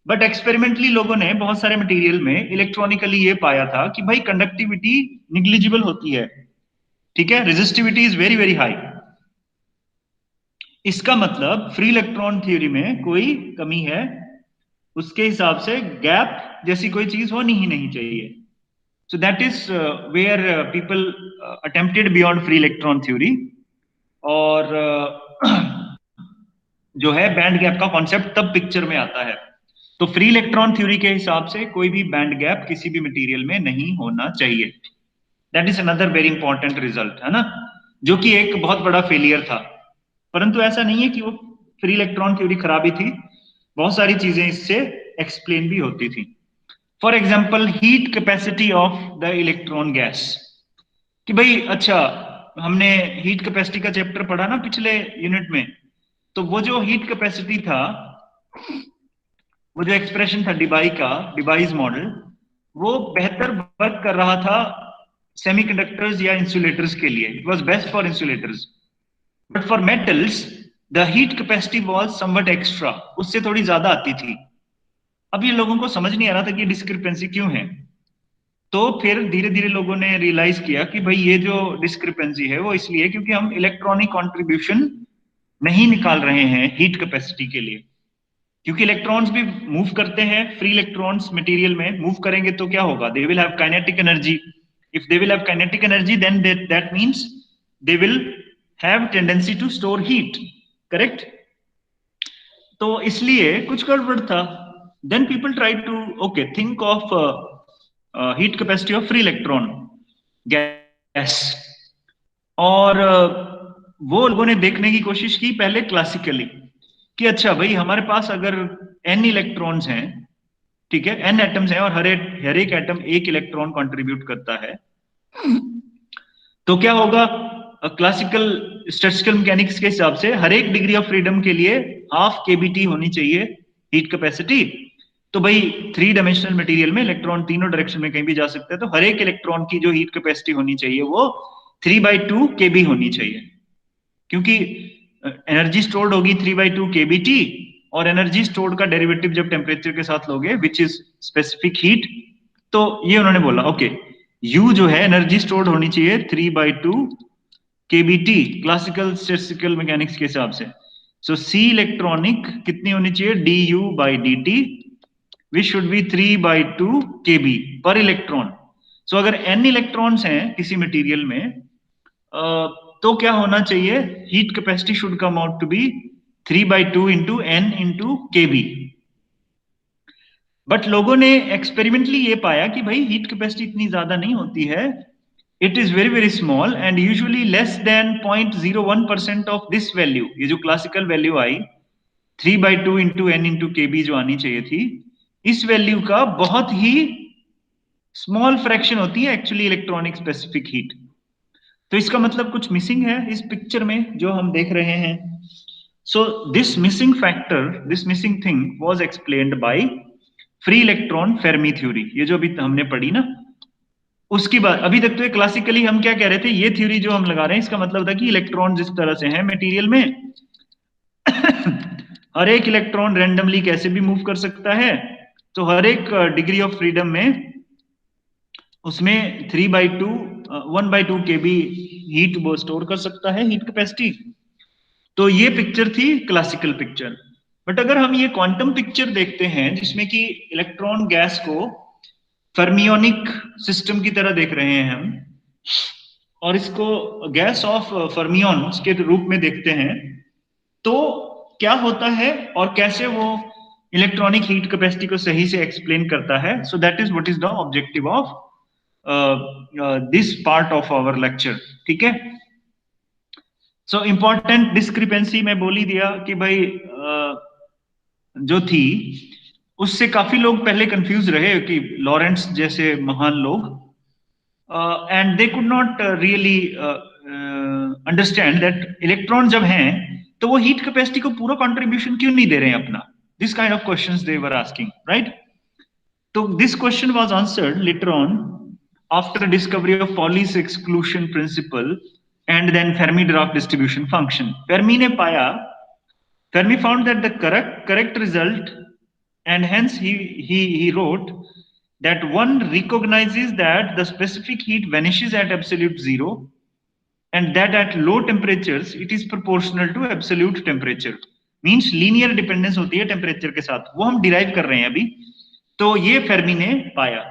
बट एक्सपेरिमेंटली लोगों ने बहुत सारे मटेरियल में इलेक्ट्रॉनिकली ये पाया था कि भाई कंडक्टिविटी निग्लिजिबल होती है, ठीक है, resistivity is very very high. इसका मतलब फ्री इलेक्ट्रॉन थ्योरी में कोई कमी है, उसके हिसाब से गैप जैसी कोई चीज होनी ही नहीं चाहिए। So that is where people attempted beyond free electron theory, और जो है बैंड गैप का कॉन्सेप्ट तब पिक्चर में आता है। तो फ्री इलेक्ट्रॉन थ्योरी के हिसाब से कोई भी बैंड गैप किसी भी मटेरियल में नहीं होना चाहिए। That is another very important result, है ना, जो कि एक बहुत बड़ा फेलियर था। परंतु ऐसा नहीं है कि वो फ्री इलेक्ट्रॉन थ्योरी खराबी थी, बहुत सारी चीजें इससे एक्सप्लेन भी होती थी। For example heat capacity of the electron gas, कि भाई अच्छा हमने हीट कैपेसिटी का चैप्टर पढ़ा ना पिछले यूनिट में, तो वो जो हीट कैपेसिटी था, वो जो एक्सप्रेशन था डिबाई का, डिबाइज मॉडल, वो बेहतर वर्क कर रहा था सेमीकंडक्टर्स या इंसुलेटर्स के लिए, it was best for insulators. But for metals the heat capacity was somewhat extra, उससे थोड़ी ज्यादा आती थी। अब ये लोगों को समझ नहीं आ रहा था कि डिस्क्रिपेंसी क्यों है, तो फिर धीरे धीरे लोगों ने रियलाइज किया कि भाई ये जो डिस्क्रिपेंसी है वो इसलिए क्योंकि हम इलेक्ट्रॉनिक कंट्रीब्यूशन नहीं निकाल रहे हैं हीट कैपेसिटी के लिए, क्योंकि इलेक्ट्रॉन्स भी मूव करते हैं, फ्री इलेक्ट्रॉन्स मटेरियल में मूव करेंगे तो क्या होगा, they will have kinetic energy. If they will have kinetic energy then that means they will have tendency to store heat, correct. तो इसलिए कुछ गड़बड़ था। Then people try to okay think of heat capacity of free electron gas, और वो लोगों ने देखने की कोशिश की पहले क्लासिकली कि अच्छा भाई हमारे पास अगर n इलेक्ट्रॉन्स हैं, ठीक है, n एटम्स हैं और हर एक एटम एक इलेक्ट्रॉन कंट्रीब्यूट करता है, तो क्या होगा, क्लासिकल स्टैटिस्टिकल मैकेनिक्स के हिसाब से हर एक डिग्री ऑफ फ्रीडम के लिए हाफ kBt होनी चाहिए हीट कैपेसिटी। तो भाई 3 डायमेंशनल मटेरियल में इलेक्ट्रॉन तीनों डायरेक्शन में कहीं भी जा सकते हैं, तो हर एक इलेक्ट्रॉन की जो हीट कैपेसिटी होनी चाहिए वो 3/2 kB होनी चाहिए, क्योंकि एनर्जी स्टोर्ड होगी 3/2 kBt, और एनर्जी स्टोर्ड का डेरिवेटिव जब टेम्परेचर के साथ लोगे विच इज स्पेसिफिक हीट, तो ये उन्होंने बोला ओके U जो है एनर्जी स्टोर्ड होनी चाहिए 3/2 kBt क्लासिकल स्टैटिस्टिकल मैकेनिक्स के हिसाब से। सो C इलेक्ट्रॉनिक कितनी होनी चाहिए, du/dt which should be 3/2 kB पर इलेक्ट्रॉन। सो अगर n इलेक्ट्रॉन्स हैं किसी मटेरियल में तो क्या होना चाहिए, heat capacity should come out to be 3/2 into n into kB। But लोगों ने एक्सपेरिमेंटली ये पाया कि भाई हीट कैपेसिटी इतनी ज्यादा नहीं होती है, it is very very small and usually less than 0.01% of this value. ये जो क्लासिकल वैल्यू आई 3/2 into n into kB जो आनी चाहिए थी, इस वैल्यू का बहुत ही स्मॉल फ्रैक्शन होती है एक्चुअली इलेक्ट्रॉनिक स्पेसिफिक हीट। तो इसका मतलब कुछ मिसिंग है इस पिक्चर में जो हम देख रहे हैं। So this missing factor, this missing thing was explained by free electron Fermi theory, ये जो अभी हमने पढ़ी ना, उसकी बात अभी तक तो ये क्लासिकली हम क्या कह रहे थे, ये थ्योरी जो हम लगा रहे हैं इसका मतलब था कि इलेक्ट्रॉन जिस तरह से है मटेरियल में हर एक इलेक्ट्रॉन रैंडमली कैसे भी मूव कर सकता है, तो हर एक डिग्री ऑफ फ्रीडम में उसमें 3/2 1/2 kb हीट वो स्टोर कर सकता है, हीट कैपेसिटी। तो ये पिक्चर थी क्लासिकल पिक्चर। बट अगर हम ये क्वांटम पिक्चर देखते हैं जिसमें कि इलेक्ट्रॉन गैस को फर्मियोनिक सिस्टम की तरह देख रहे हैं हम, और इसको गैस ऑफ फर्मियॉन्स के रूप में देखते हैं, तो क्या होता है और कैसे वो इलेक्ट्रॉनिक हीट कैपेसिटी को सही से एक्सप्लेन करता है। So that is what is the objective of this part of our lecture. ठीक है, सो इंपॉर्टेंट डिस्क्रिपेंसी मैं बोल ही दिया कि भाई जो थी उससे काफी लोग पहले कंफ्यूज रहे कि लॉरेंट्स जैसे महान लोग, and they could not really understand that electron जब हैं तो वो हीट कैपेसिटी को पूरा कंट्रीब्यूशन क्यों नहीं दे रहे हैं अपना। This kind of questions they were asking, right. तो this question was answered later on after discovery of Pauli's exclusion principle and then Fermi Dirac distribution function. Fermi ने पाया, Fermi found that the correct result, and hence he wrote that one recognizes that the specific heat vanishes at absolute zero, and that at low temperatures it is proportional to absolute temperature. Means linear dependence होती है temperature के साथ, वो हम derive कर रहे हैं अभी। तो ये फेर्मी ने पाया।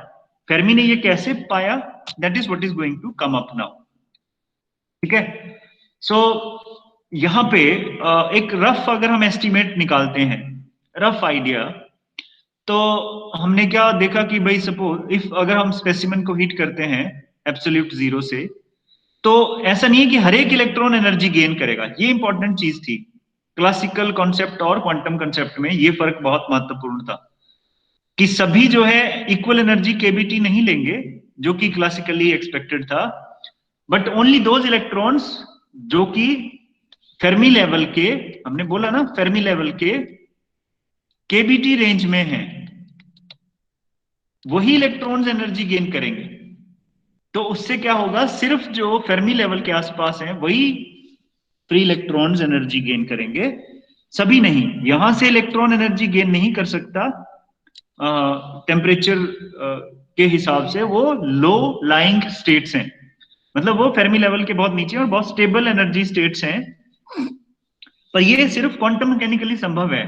फेर्मी ने ये कैसे पाया, that is what is going to come up now. ठीक है, सो यहां पे एक रफ अगर हम एस्टिमेट निकालते हैं, रफ आइडिया, तो हमने क्या देखा कि भाई सपोज इफ अगर हम स्पेसिमेन को हीट करते हैं एब्सोल्यूट जीरो से, तो ऐसा नहीं है कि हर एक इलेक्ट्रॉन एनर्जी गेन करेगा। ये इंपॉर्टेंट चीज थी, क्लासिकल कॉन्सेप्ट और क्वांटम कॉन्सेप्ट में ये फर्क बहुत महत्वपूर्ण था कि सभी जो है इक्वल एनर्जी केबीटी नहीं लेंगे जो कि क्लासिकली एक्सपेक्टेड था, बट ओनली दोज इलेक्ट्रॉन्स जो कि फेर्मी लेवल के, हमने बोला ना फेर्मी लेवल के केबीटी रेंज में हैं, वही इलेक्ट्रॉन्स एनर्जी गेन करेंगे। तो उससे क्या होगा, सिर्फ जो फेर्मी लेवल के आसपास हैं वही फ्री इलेक्ट्रॉन्स एनर्जी गेन करेंगे, सभी नहीं। यहां से इलेक्ट्रॉन एनर्जी गेन नहीं कर सकता टेम्परेचर के हिसाब से, वो लो लाइंग स्टेट्स हैं, मतलब वो फेर्मी लेवल के बहुत नीचे और बहुत स्टेबल एनर्जी स्टेट्स हैं। पर ये सिर्फ क्वांटम मैकेनिकली संभव है,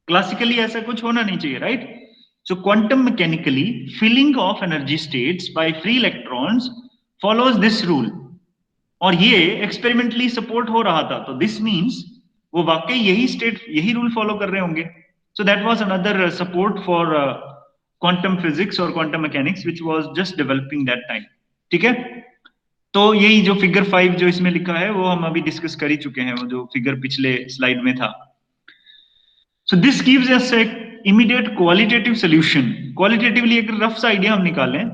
क्लासिकली ऐसा कुछ होना नहीं चाहिए, right. So quantum mechanically filling of energy states by free electrons follows this rule, और ये एक्सपेरिमेंटली सपोर्ट हो रहा था। तो दिस मींस वो वाकई यही स्टेट, यही रूल फॉलो कर रहे होंगे। So that was another support for quantum physics और quantum mechanics which was just developing that time. ठीक है, तो यही जो फिगर 5 जो इसमें लिखा है वो हम अभी डिस्कस कर ही चुके हैं, वो जो फिगर पिछले स्लाइड में था। So this gives us a immediate qualitative solution. Qualitatively एक रफ सा आइडिया हम निकालें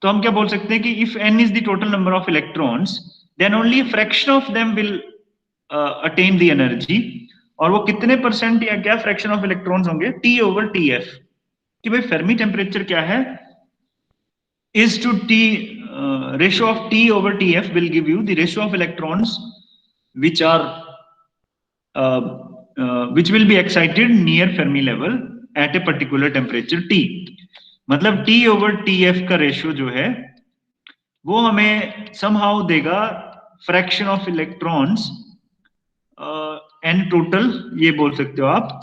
तो हम क्या बोल सकते हैं कि if n is the total number of electrons, then only a fraction of them will attain the energy. और वो कितने परसेंट या क्या फ्रैक्शन ऑफ इलेक्ट्रॉन्स होंगे, T/TF। कि भाई फेर्मी टेम्परेचर क्या है, is to T ratio of T/TF will give you the ratio of electrons which are which will be excited near Fermi level at a particular temperature T। मतलब T/TF का ratio जो है वो हमें somehow देगा fraction of electrons n total, ये बोल सकते हो आप,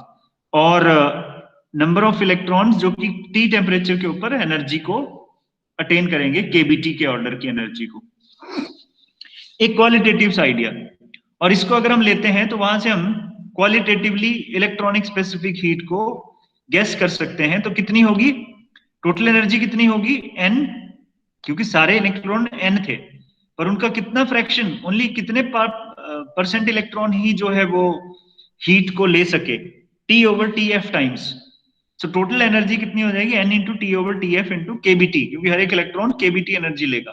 और नंबर ऑफ इलेक्ट्रॉन्स जो कि T टेम्परेचर के ऊपर एनर्जी को अटेन करेंगे, केबीटी के ऑर्डर की एनर्जी को। एक क्वालिटेटिव आइडिया, और इसको अगर हम लेते हैं तो वहां से हम क्वालिटेटिवली इलेक्ट्रॉनिक स्पेसिफिक हीट को गेस कर सकते हैं। तो कितनी होगी टोटल एनर्जी, कितनी होगी n, क्योंकि सारे इलेक्ट्रॉन n थे, पर उनका कितना फ्रैक्शन, ओनली कितने परसेंट इलेक्ट्रॉन ही जो है वो हीट को ले सके, T/TF times. So total energy कितनी हो जाएगी, n into T/TF into KBT, क्योंकि हर एक इलेक्ट्रॉन केबीटी एनर्जी लेगा।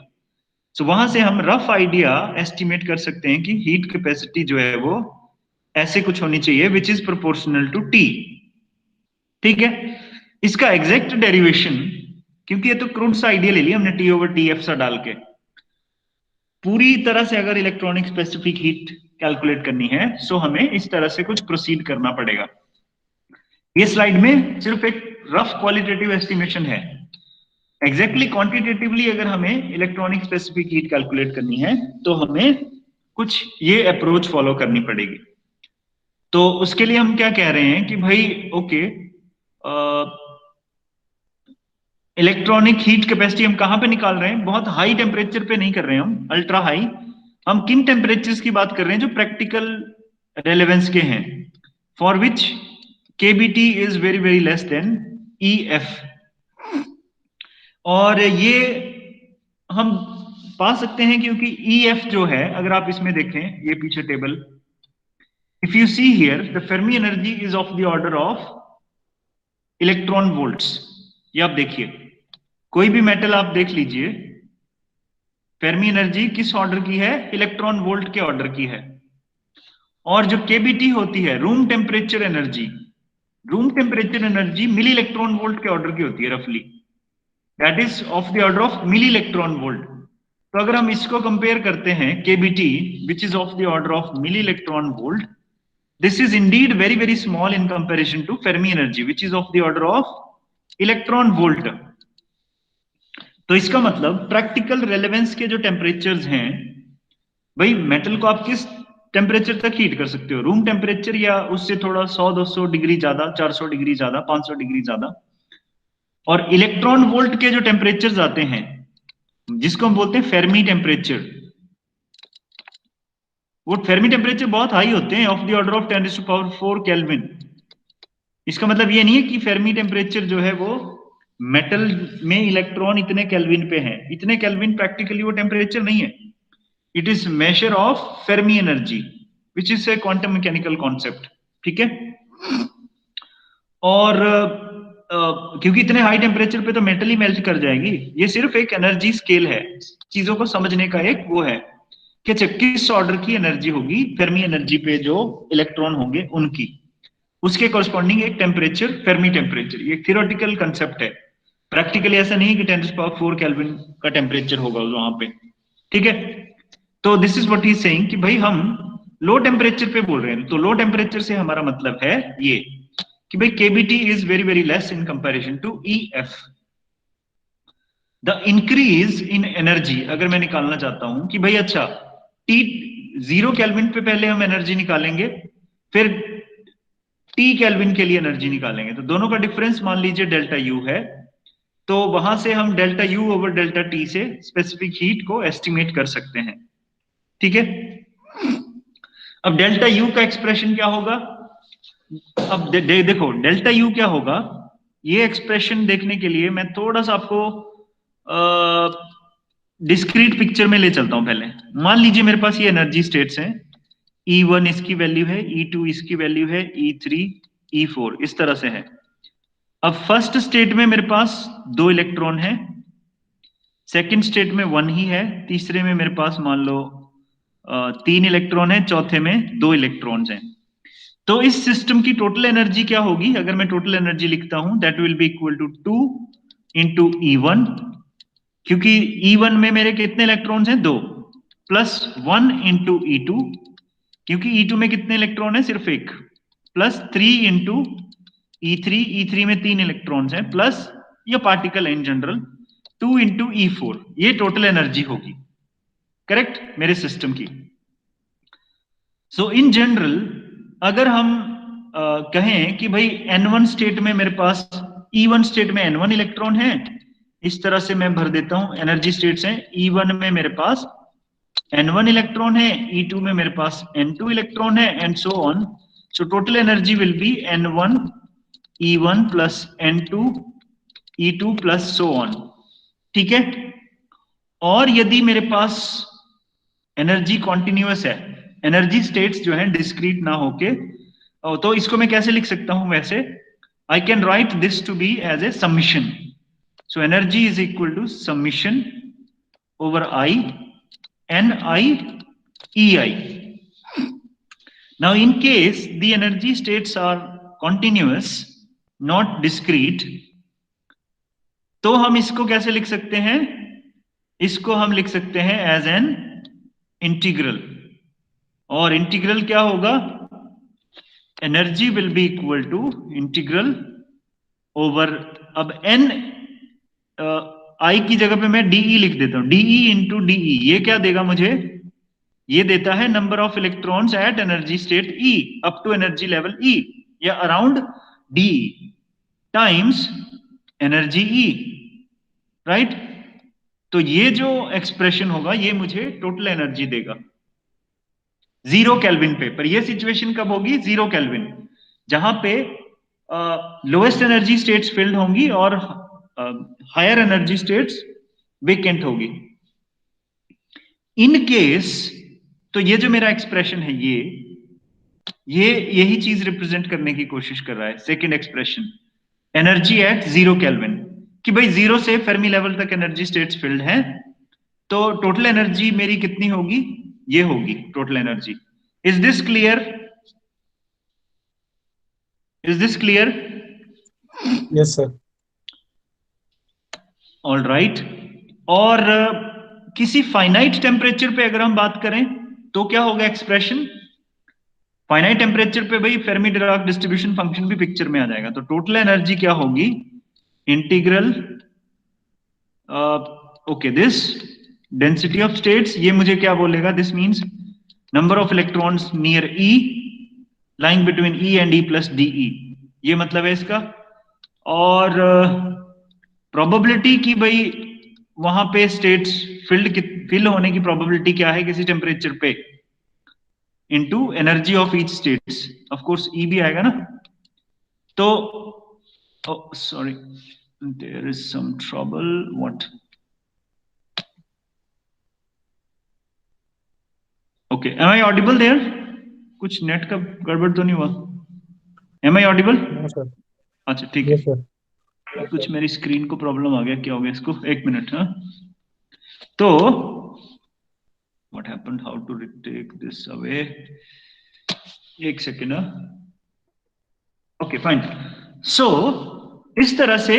सो वहां से हम रफ आइडिया एस्टिमेट कर सकते हैं कि हीट कैपेसिटी जो है वो ऐसे कुछ होनी चाहिए, which is proportional to T। ठीक है, इसका एग्जैक्ट डेरिवेशन क्योंकि ये तो क्रूड सा आइडिया ले लिया हमने T/TF सा डाल के। पूरी तरह से अगर इलेक्ट्रॉनिक स्पेसिफिक हीट कैलकुलेट करनी है सो हमें इस तरह से कुछ प्रोसीड करना पड़ेगा। ये स्लाइड में सिर्फ एक रफ क्वालिटेटिव एस्टिमेशन है। एग्जैक्टली क्वांटिटेटिवली अगर हमें इलेक्ट्रॉनिक स्पेसिफिक हीट कैलकुलेट करनी है तो हमें कुछ ये अप्रोच फॉलो करनी पड़ेगी। तो उसके लिए हम क्या कह रहे हैं कि भाई ओके, इलेक्ट्रॉनिक हीट कैपेसिटी हम कहां पे निकाल रहे हैं? बहुत हाई टेम्परेचर पे नहीं कर रहे हैं हम, अल्ट्रा हाई। हम किन टेम्परेचर्स की बात कर रहे हैं जो प्रैक्टिकल रेलेवेंस के हैं, for which KBT is very very less than EF। और ये हम पा सकते हैं क्योंकि EF जो है, अगर आप इसमें देखें ये पीछे table, if you see here the Fermi energy is of the order of electron volts. ये आप देखिए, कोई भी मेटल आप देख लीजिए, फेर्मी एनर्जी किस ऑर्डर की है? इलेक्ट्रॉन वोल्ट के ऑर्डर की है। और जो KBT होती है, room temperature energy, room temperature energy milli electron volt के ऑर्डर की होती है रफली, that is of the order of milli electron volt. तो अगर हम इसको कंपेयर करते हैं KBT which is of the order of milli electron volt, this is indeed very very small in comparison to Fermi energy which is of the order of electron volt. तो इसका मतलब practical relevance के जो temperatures हैं, भाई metal को आप किस टेम्परेचर तक हीट कर सकते हो? रूम टेम्परेचर या उससे थोड़ा 100-200 डिग्री ज्यादा, 400 डिग्री ज्यादा, 500 डिग्री ज्यादा। और इलेक्ट्रॉन वोल्ट के जो टेम्परेचर आते हैं जिसको हम बोलते हैं फेर्मी टेम्परेचर, वो फेर्मी टेम्परेचर बहुत हाई होते हैं, of the order of 10⁴ kelvin. इसका मतलब ये नहीं है कि फेर्मी टेम्परेचर जो है वो मेटल में इलेक्ट्रॉन इतने केल्विन पे हैं, इतने केल्विन प्रैक्टिकली वो टेम्परेचर नहीं है। It is measure of Fermi energy which is a quantum mechanical concept, ठीक है। और क्योंकि इतने हाई टेम्परेचर पे तो मेटल ही मेल्ट कर जाएगी। ये सिर्फ एक एनर्जी स्केल है, चीजों को समझने का एक वो है कि किस ऑर्डर की एनर्जी होगी फेर्मी एनर्जी पे जो इलेक्ट्रॉन होंगे उनकी, उसके कॉरस्पॉन्डिंग एक टेम्परेचर, फेर्मी टेम्परेचर। ये थियोरेटिकल कंसेप्ट है, प्रैक्टिकली ऐसा नहीं कि 10⁴ केल्विन का टेम्परेचर होगा वहां पे, ठीक है। तो this is what he is saying कि भाई हम लो टेम्परेचर पे बोल रहे हैं। तो लो टेम्परेचर से हमारा मतलब है ये कि भाई KBT is very very less in comparison to EF। The increase in energy अगर मैं निकालना चाहता हूं कि भाई अच्छा T0 केल्विन पे पहले हम एनर्जी निकालेंगे, फिर T केल्विन के लिए एनर्जी निकालेंगे, तो दोनों का डिफरेंस मान लीजिए ΔU है। तो वहां से हम ΔU/ΔT से स्पेसिफिक हीट को एस्टिमेट कर सकते हैं, ठीक है। अब ΔU का एक्सप्रेशन क्या होगा? अब देखो ΔU क्या होगा, ये एक्सप्रेशन देखने के लिए मैं थोड़ा सा आपको डिस्क्रीट पिक्चर में ले चलता हूं। पहले मान लीजिए मेरे पास ये एनर्जी स्टेट्स हैं, E1 इसकी वैल्यू है, E2 इसकी वैल्यू है, E3 E4 इस तरह से है। अब फर्स्ट स्टेट में मेरे पास 2 इलेक्ट्रॉन है, सेकंड स्टेट में 1 ही है, तीसरे में मेरे पास मान लो 3 इलेक्ट्रॉन है, चौथे में 2 इलेक्ट्रॉन्स हैं। तो इस सिस्टम की टोटल एनर्जी क्या होगी? अगर मैं टोटल एनर्जी लिखता हूं that will be equal to 2 into E1, क्योंकि E1 में मेरे कितने इलेक्ट्रॉन्स हैं? 2, प्लस 1 इंटू E2, क्योंकि E2 में कितने इलेक्ट्रॉन है? सिर्फ 1, प्लस 3 इंटू E3, E3 में 3 इलेक्ट्रॉन्स हैं, प्लस ये particle in general 2 into E4। ये टोटल एनर्जी होगी, करेक्ट, मेरे सिस्टम की। सो इन जनरल अगर हम कहें कि भाई N1 स्टेट में मेरे पास, E1 स्टेट में N1 इलेक्ट्रॉन है, इस तरह से मैं भर देता हूं एनर्जी स्टेट्स हैं। E1 में मेरे पास N1 इलेक्ट्रॉन है, E2 में मेरे पास N2 इलेक्ट्रॉन है, and so on. So total energy will B N1 E1 plus N2 E2 plus so on, ठीक है। और यदि मेरे पास एनर्जी कॉन्टिन्यूअस है, एनर्जी स्टेट्स जो है डिस्क्रीट ना होके, तो इसको मैं कैसे लिख सकता हूं? वैसे I can write this to be as a summation. So energy is equal to summation over I Ni EI. Now in case the energy states are continuous, not discrete, तो हम इसको कैसे लिख सकते हैं? इसको हम लिख सकते हैं एज एन इंटीग्रल, और इंटीग्रल क्या होगा? Energy will be equal to integral over, अब एन आई की जगह पे मैं डीई लिख देता हूं, डीई इंटू डीई, ये क्या देगा मुझे? ये देता है number of electrons at energy state E up to energy level E या around D times energy E, right? तो ये जो एक्सप्रेशन होगा ये मुझे टोटल एनर्जी देगा 0 केल्विन पे। पर ये सिचुएशन कब होगी? 0 केल्विन, जहां पे लोएस्ट एनर्जी स्टेट्स फिल्ड होंगी और हायर एनर्जी स्टेट्स वेकेंट होगी। इन केस, तो ये जो मेरा एक्सप्रेशन है ये यही चीज रिप्रेजेंट करने की कोशिश कर रहा है। Second expression, energy at 0 kelvin, कि भाई 0 से फर्मी लेवल तक एनर्जी स्टेट्स फिल्ड हैं, तो टोटल एनर्जी मेरी कितनी होगी? ये होगी total energy. Is this clear? Is this clear? Yes, sir. All right. और किसी फाइनाइट टेम्परेचर पे अगर हम बात करें तो क्या होगा एक्सप्रेशन? फाइनाइट टेम्परेचर पे भाई फेर्मी डिराक डिस्ट्रीब्यूशन फंक्शन भी पिक्चर में आ जाएगा। तो टोटल एनर्जी क्या होगी? Integral okay this density of states, ये मुझे क्या बोलेगा? This means number of electrons near E lying between E and E plus d E, ये मतलब है इसका। और प्रोबेबिलिटी की भाई वहां पे स्टेट्स फिल होने की प्रोबेबिलिटी क्या है किसी टेम्परेचर पे, into energy of each states, of course E भी आएगा ना। तो sorry there is some trouble, what? Okay, am I audible there? कुछ नेट का गड़बड़ तो नहीं हुआ? Am I audible? No, sir. अच्छा ठीक है। Yes, sir. कुछ मेरी स्क्रीन को प्रॉब्लम आ गया, क्या हो गया इसको? एक मिनट। हाँ, तो what happened, how to take this away? एक सेकेंड। Okay fine. सो इस तरह से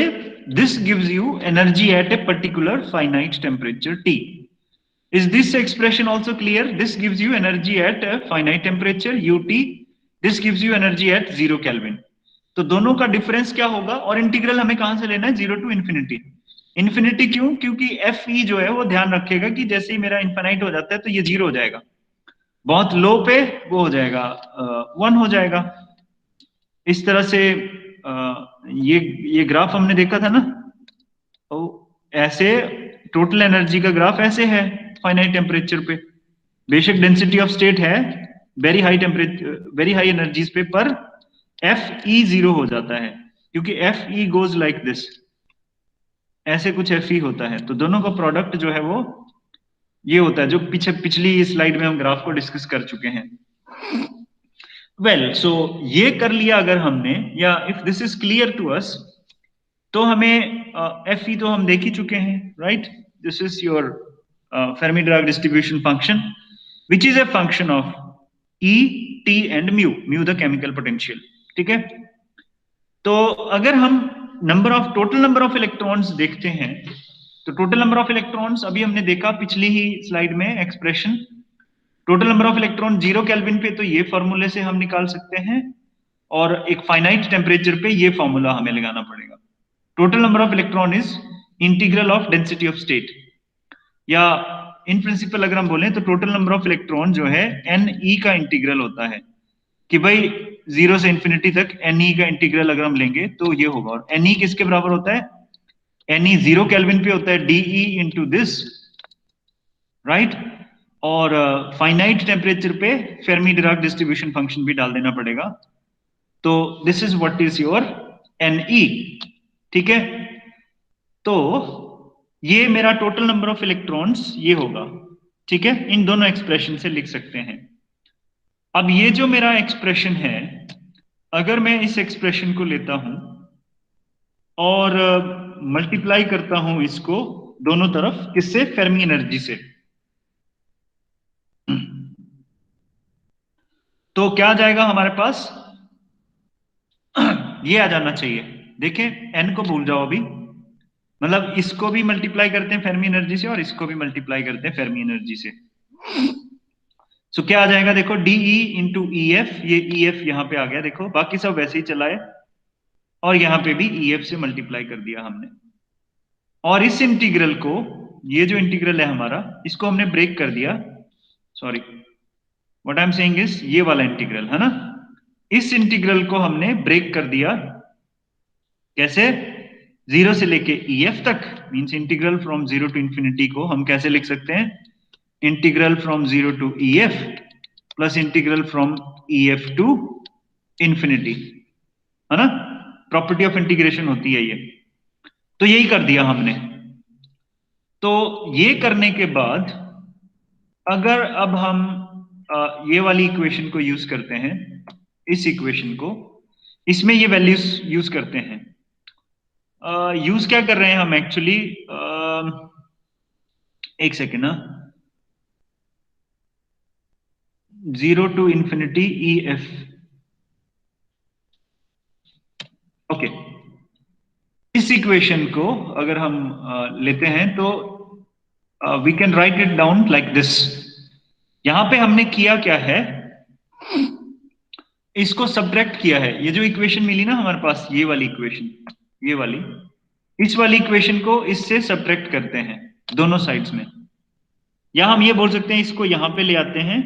this gives you energy at a particular finite temperature T. Is this expression also clear? This gives you energy at a finite temperature ut, this gives you energy at 0 Kelvin। तो दोनों का difference क्या होगा? और integral हमें कहां से लेना है? 0 टू इन्फिनिटी। इन्फिनिटी क्यों? क्योंकि एफ ई जो है वो ध्यान रखेगा कि जैसे ही मेरा इन्फिनाइट हो जाता है तो ये 0 हो जाएगा, बहुत लो पे वो हो जाएगा 1 हो जाएगा। इस तरह से ये ग्राफ हमने देखा था ना, तो ऐसे टोटल एनर्जी का ग्राफ ऐसे है फाइनाइट टेम्परेचर पे। बेशक डेंसिटी ऑफ स्टेट है very high temperature, very high energies पे, पर एफ ई 0 हो जाता है क्योंकि F E goes like this, ऐसे कुछ एफ ई होता है। तो दोनों का प्रोडक्ट जो है वो ये होता है जो पिछली स्लाइड में हम ग्राफ को डिस्कस कर चुके हैं। वेल, सो ये कर लिया अगर हमने, या if this is clear to us, तो हमें एफ ई तो हम देख ही चुके हैं, right? This is your Fermi-Dirac distribution function, which is a function of E, T and mu, mu the chemical potential, ठीक है? तो अगर हम टोटल नंबर ऑफ इलेक्ट्रॉन्स देखते हैं, तो टोटल नंबर ऑफ इलेक्ट्रॉन्स अभी हमने देखा पिछली ही स्लाइड में expression, total number of electron 0 kelvin पे तो ये फॉर्मूले से हम निकाल सकते हैं, और एक फाइनाइट टेम्परेचर पे ये फॉर्मूला हमें लगाना पड़ेगा। Total number of electron is integral of density of state, या इन प्रिंसिपल अगर हम बोलें तो टोटल नंबर ऑफ इलेक्ट्रॉन जो है एन ई का इंटीग्रल होता है, कि भाई 0 से इंफिनिटी तक एन ई का इंटीग्रल अगर हम लेंगे तो ये होगा। और एन ई किसके बराबर होता है? एन ई 0 केल्विन पे होता है d E into this, right? और फाइनाइट टेम्परेचर पे फेर्मी डिराक डिस्ट्रीब्यूशन फंक्शन भी डाल देना पड़ेगा। तो this is what is your n E, ठीक है? तो ये मेरा टोटल नंबर ऑफ इलेक्ट्रॉन्स ये होगा, ठीक है? इन दोनों एक्सप्रेशन से लिख सकते हैं। अब ये जो मेरा एक्सप्रेशन है, अगर मैं इस एक्सप्रेशन को लेता हूं और मल्टीप्लाई करता हूं इसको दोनों तरफ, किससे? फेर्मी एनर्जी से, तो क्या आ जाएगा हमारे पास? ये आ जाना चाहिए। देखें, एन को भूल जाओ अभी, मतलब इसको भी मल्टीप्लाई करते हैं फेर्मी एनर्जी से और इसको भी मल्टीप्लाई करते हैं फेर्मी एनर्जी से। सो क्या आ जाएगा, देखो डीई इंटू ई एफ, ये ई एफ यहाँ पे आ गया, देखो बाकी सब वैसे ही चला है, और यहाँ पे भी ई एफ से मल्टीप्लाई कर दिया हमने। और इस इंटीग्रल को, ये जो इंटीग्रल है हमारा, इसको हमने ब्रेक कर दिया, sorry what I am saying is ये वाला इंटीग्रल है ना, इस इंटीग्रल को हमने ब्रेक कर दिया। कैसे? जीरो से लेके ई एफ तक, means integral from zero to infinity को हम कैसे लिख सकते हैं, integral from zero to E F plus integral from E F to infinity, है ना, प्रॉपर्टी ऑफ इंटीग्रेशन होती है ये। तो यही कर दिया हमने। तो ये करने के बाद अगर अब हम ये वाली इक्वेशन को यूज करते हैं, इस इक्वेशन को, इसमें ये वैल्यूज यूज करते हैं, यूज क्या कर रहे हैं हम एक्चुअली, एक सेकेंड ना, zero to infinity E F, okay. इस इक्वेशन को अगर हम लेते हैं तो we can write it down like this. यहां पे हमने किया क्या है, इसको सब्ट्रैक्ट किया है। ये जो इक्वेशन मिली ना हमारे पास, ये वाली इक्वेशन, ये वाली, इस वाली इक्वेशन को इससे सब्ट्रैक्ट करते हैं दोनों साइड्स में, या हम ये बोल सकते हैं इसको यहां पे ले आते हैं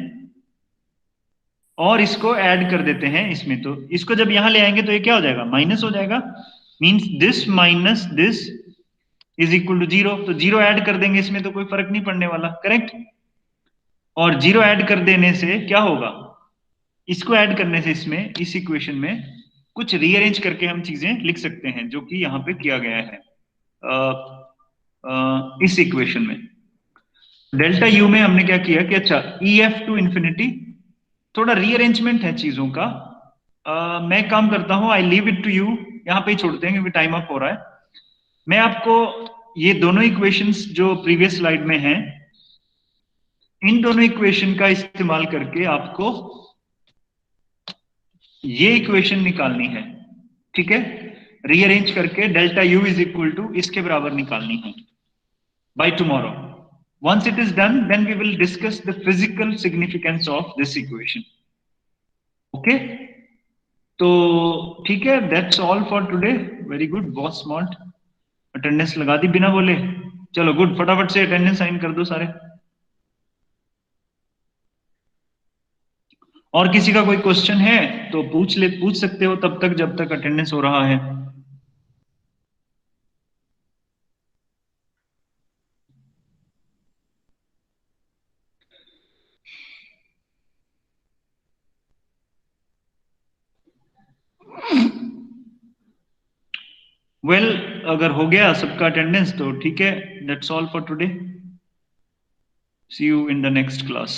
और इसको ऐड कर देते हैं इसमें। तो इसको जब यहां ले आएंगे तो ये क्या हो जाएगा, माइनस हो जाएगा, means this minus this is equal to zero. तो जीरो ऐड कर देंगे इसमें तो कोई फर्क नहीं पड़ने वाला, करेक्ट। और जीरो ऐड कर देने से क्या होगा, इसको ऐड करने से इसमें, इस इक्वेशन में कुछ रीअरेंज करके हम चीजें लिख सकते हैं, जो कि यहां पे किया गया है इस इक्वेशन में। डेल्टा यू में हमने क्या किया कि अच्छा ई एफ टू इंफिनिटी, थोड़ा रीअरेंजमेंट है चीजों का। मैं काम करता हूं, I leave it to you, यहां पे ही छोड़ते हैं क्योंकि टाइम अप हो रहा है। मैं आपको ये दोनों इक्वेशंस जो प्रीवियस स्लाइड में हैं, इन दोनों इक्वेशन का इस्तेमाल करके आपको ये इक्वेशन निकालनी है, ठीक है, रीअरेंज करके delta u is equal to इसके बराबर निकालनी है by tomorrow. Once it is done, then we will discuss the physical significance of this equation. Okay? तो ठीक है, that's all for today. Very good, बहुत smart. Attendance लगा दी बिना बोले, चलो गुड, फटाफट से अटेंडेंस साइन कर दो सारे। और किसी का कोई क्वेश्चन है तो पूछ सकते हो तब तक, जब तक अटेंडेंस हो रहा है। वेल अगर हो गया सबका अटेंडेंस तो ठीक है, that's all for today, see you in the next class.